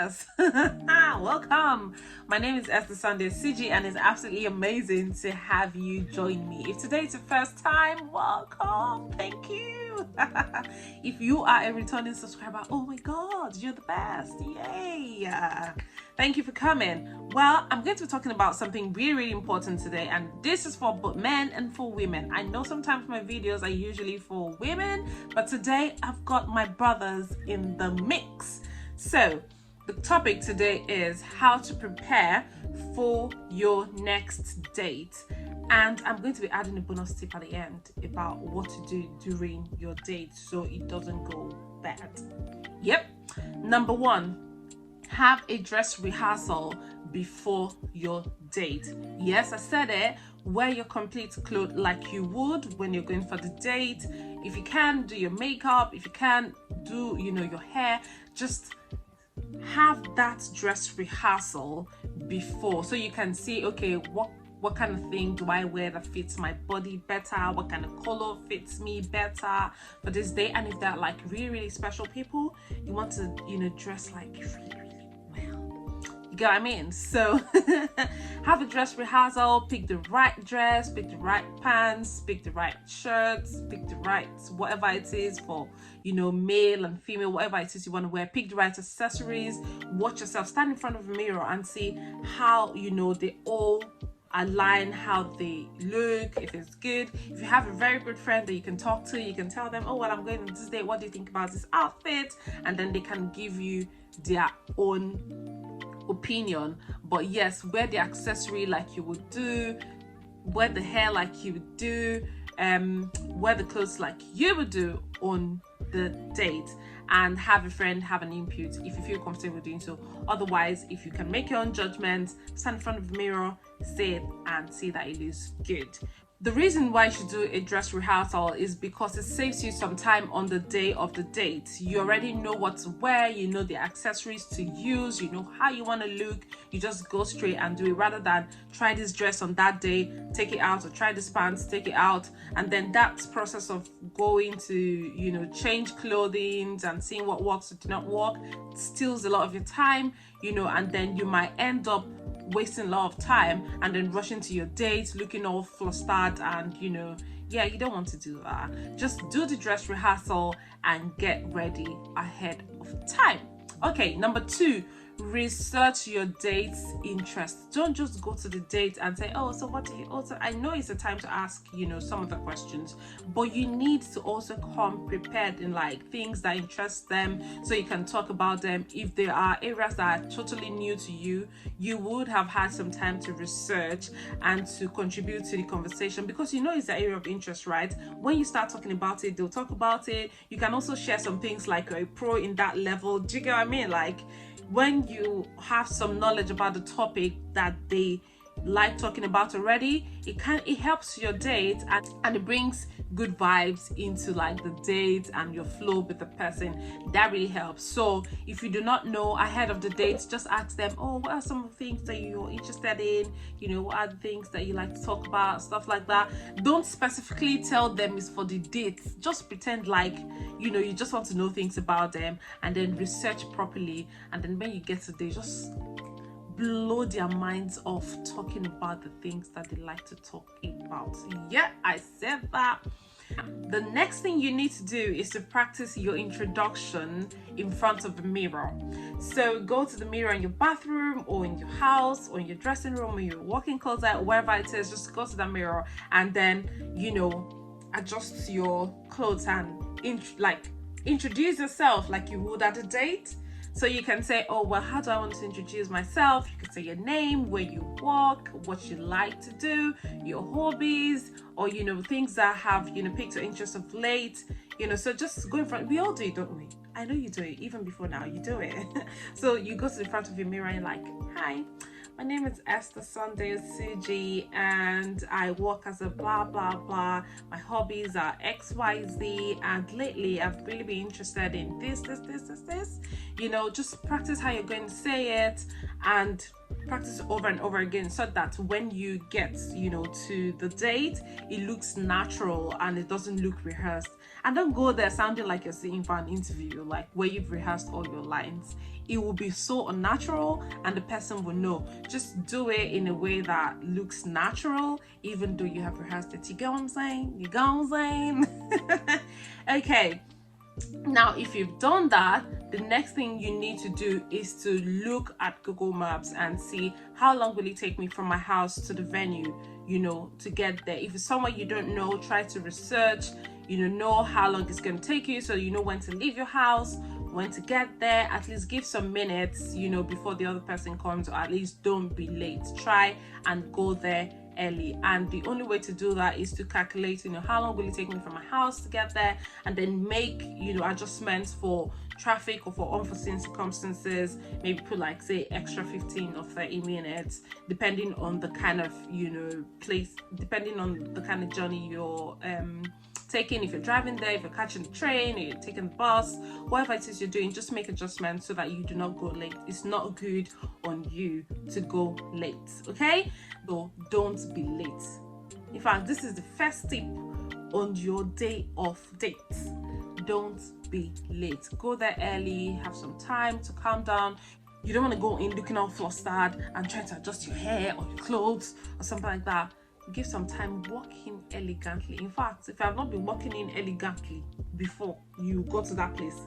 yes. Welcome. My name is Esther Sunday CG, and it's absolutely amazing to have you join me. If today is your first time, welcome. Thank you. If you are a returning subscriber, oh my God, you're the best. Yay. Thank you for coming. Well, I'm going to be talking about something really important today, and this is for both men and for women. I know sometimes my videos are usually for women, but today I've got my brothers in the mix. So the topic today is how to prepare for your next date, and I'm going to be adding a bonus tip at the end about what to do during your date so it doesn't go bad. Yep. Number one, have a dress rehearsal before your date. Yes, I said it. Wear your complete clothes like you would when you're going for the date. If you can, do your makeup. If you can, do your hair. Just have that dress rehearsal before, so you can see, okay, what kind of thing do I wear that fits my body better? What kind of color fits me better for this day? And if they're like really special people, you want to dress like really well. You get what I mean? So have a dress rehearsal, pick the right dress, pick the right pants, pick the right shirts, pick the right whatever it is for male and female, whatever it is you want to wear. Pick the right accessories. Watch yourself, stand in front of a mirror and see how they all align, how they look, if it's good. If you have a very good friend that you can talk to, you can tell them, oh well, I'm going on this date, what do you think about this outfit? And then they can give you their own opinion. But yes, wear the accessory like you would do, wear the hair like you would do, wear the clothes like you would do on the date, and have a friend have an input if you feel comfortable doing so. Otherwise, if you can make your own judgment, stand in front of the mirror, say it, and see that it is good. The reason why you should do a dress rehearsal is because it saves you some time on the day of the date. You already know what to wear, you know the accessories to use, you know how you want to look. You just go straight and do it, rather than try this dress on that day, take it out, or try this pants, take it out, and then that process of going to change clothing and seeing what works or do not work steals a lot of your time, and then you might end up wasting a lot of time and then rushing to your date looking all flustered, and you don't want to do that. Just do the dress rehearsal and get ready ahead of time. Okay, number two, research your date's interests. Don't just go to the date and say, oh, so what do you also, I know it's a time to ask some of the questions, but you need to also come prepared in like things that interest them, so you can talk about them. If there are areas that are totally new to you, you would have had some time to research and to contribute to the conversation, because it's the area of interest, right? When you start talking about it, they'll talk about it. You can also share some things like you're a pro in that level. Do you get what I mean? Like, when you have some knowledge about the topic that they like talking about already, it helps your date, and it brings good vibes into like the date and your flow with the person. That really helps. So if you do not know ahead of the date, just ask them, oh, what are some of the things that you're interested in, what are the things that you like to talk about, stuff like that. Don't specifically tell them it's for the date. Just pretend like you just want to know things about them, and then research properly, and then when you get to the date, just blow their minds off talking about the things that they like to talk about. Yeah, I said that. The next thing you need to do is to practice your introduction in front of the mirror. So go to the mirror in your bathroom or in your house or in your dressing room or your walk-in closet, wherever it is. Just go to the mirror and then adjust your clothes and introduce yourself like you would at a date. So you can say, oh, well, how do I want to introduce myself? You can say your name, where you work, what you like to do, your hobbies, or, things that have, piqued your interest of late. So just go in front. We all do it, don't we? I know you do it. Even before now, you do it. So you go to the front of your mirror and you're like, hi, my name is Esther Sunday CG, and I work as a blah blah blah. My hobbies are XYZ, and lately I've really been interested in this. Just practice how you're going to say it, and practice it over and over again, so that when you get, you know, to the date, it looks natural and it doesn't look rehearsed. And don't go there sounding like you're sitting for an interview, like where you've rehearsed all your lines. It will be so unnatural and the person will know. Just do it in a way that looks natural, even though you have rehearsed it. You get what I'm saying? You get what I'm saying? Okay. Now, if you've done that, the next thing you need to do is to look at Google Maps and see how long will it take me from my house to the venue, you know, to get there. If it's somewhere you don't know, try to research, you know how long it's going to take you, so you know when to leave your house, when to get there. At least give some minutes, you know, before the other person comes, or at least don't be late. Try and go there early. And the only way to do that is to calculate, you know, how long will it take me from my house to get there, and then make, you know, adjustments for traffic or for unforeseen circumstances. Maybe put like, say, extra 15 or 30 minutes, depending on the kind of, you know, place, depending on the kind of journey you're taking. If you're driving there, if you're catching the train, or you're taking the bus, whatever it is you're doing, just make adjustments so that you do not go late. It's not good on you to go late, okay? So don't be late. In fact, this is the first tip on your day of dates. Don't be late. Go there early, have some time to calm down. You don't want to go in looking all flustered and trying to adjust your hair or your clothes or something like that. Give some time, walk in elegantly. In fact, if you have not been walking in elegantly before you go to that place,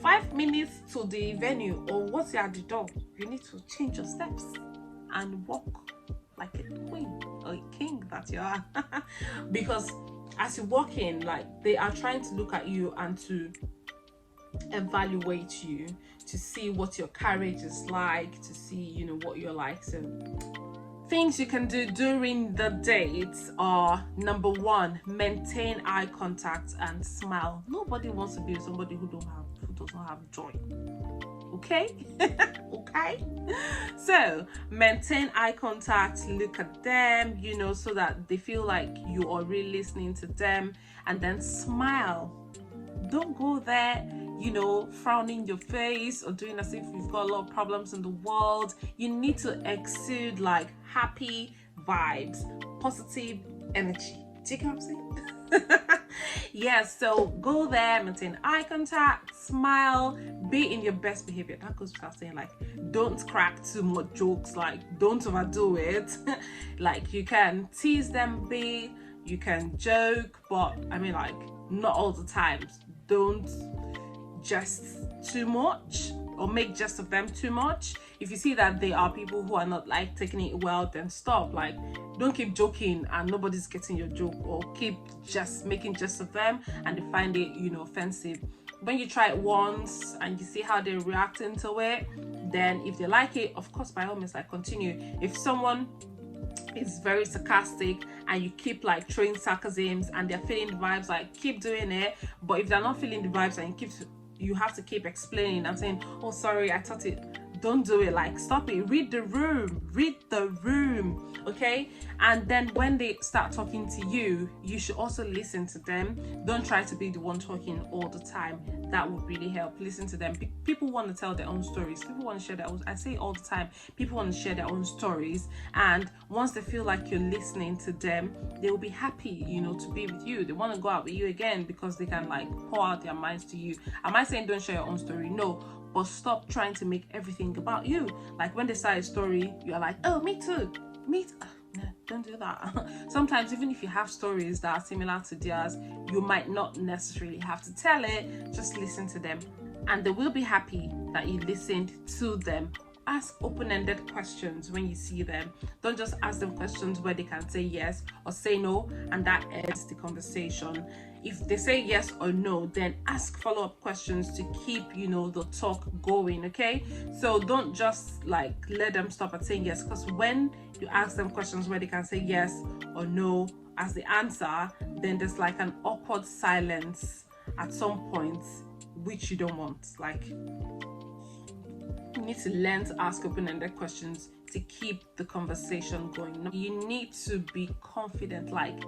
5 minutes to the venue, or once you're at the door, you need to change your steps and walk like a queen or a king that you are. Because as you walk in, like, they are trying to look at you and to evaluate you, to see what your carriage is like, to see, you know, what you're like. So things you can do during the dates are: number one, maintain eye contact and smile. Nobody wants to be with somebody who doesn't have joy. Okay? Okay? So maintain eye contact, look at them, you know, so that they feel like you are really listening to them, and then smile. Don't go there, you know, frowning your face or doing as if you've got a lot of problems in the world. You need to exude like happy vibes, positive energy. Do you get what I'm saying? Yes, so go there, maintain eye contact, smile, be in your best behavior. That goes without saying. Like, don't crack too much jokes, like don't overdo it. Like, you can tease them, you can joke, but I mean, like, not all the time. Don't jest too much or make jest of them too much. If you see that they are people who are not like taking it well, then stop. Like, don't keep joking and nobody's getting your joke, or keep just making jest of them and they find it, you know, offensive. When you try it once and you see how they're reacting to it, then if they like it, of course, by all means, like, continue. If someone is very sarcastic and you keep like throwing sarcasms and they're feeling the vibes, like, keep doing it. But if they're not feeling the vibes and you have to keep explaining and saying, oh, sorry, I thought it, don't do it. Like, stop it. Read the room, okay? And then when they start talking to you, you should also listen to them. Don't try to be the one talking all the time. That would really help. Listen to them. People want to tell their own stories. People want to share their own, I say it all the time, people want to share their own stories, and once they feel like you're listening to them, they will be happy, you know, to be with you. They want to go out with you again because they can like pour out their minds to you. Am I saying don't share your own story? No, but stop trying to make everything about you. Like, when they start a story, you're like, oh, me too. No, don't do that. Sometimes even if you have stories that are similar to theirs, you might not necessarily have to tell it. Just listen to them and they will be happy that you listened to them. Ask open-ended questions when you see them. Don't just ask them questions where they can say yes or say no and that ends the conversation. If they say yes or no, then ask follow-up questions to keep, you know, the talk going, okay? So don't just like let them stop at saying yes, because when you ask them questions where they can say yes or no as the answer, then there's like an awkward silence at some point, which you don't want. Like, you need to learn to ask open-ended questions to keep the conversation going. You need to be confident. Like,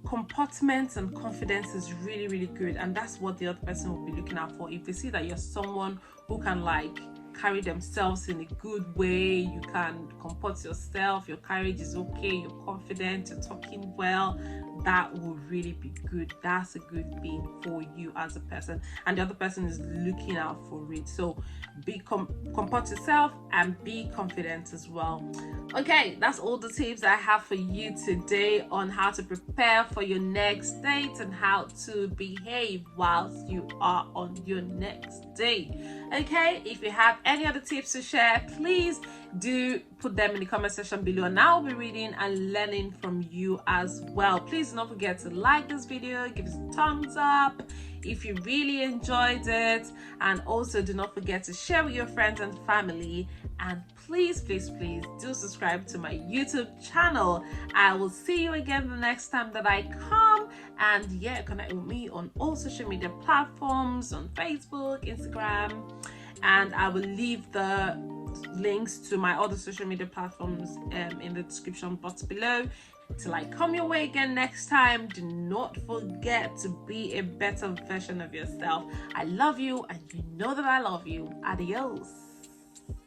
comportment and confidence is really, really good, and that's what the other person will be looking out for. If they see that you're someone who can like carry themselves in a good way, you can comport yourself, your courage is okay, you're confident, you're talking well, that will really be good. That's a good thing for you as a person, and the other person is looking out for it. So comport yourself and be confident as well. Okay, that's all the tips I have for you today on how to prepare for your next date and how to behave whilst you are on your next date. Okay, if you have any other tips to share, please do put them in the comment section below, and I'll be reading and learning from you as well. Please do not forget to like this video, give us a thumbs up if you really enjoyed it, and also do not forget to share with your friends and family, and please do subscribe to my YouTube channel. I will see you again the next time that I come, and yeah, connect with me on all social media platforms, on Facebook, Instagram, and I will leave the links to my other social media platforms in the description box below. Till I come your way again next time, do not forget to be a better version of yourself. I love you, and you know that I love you. Adios.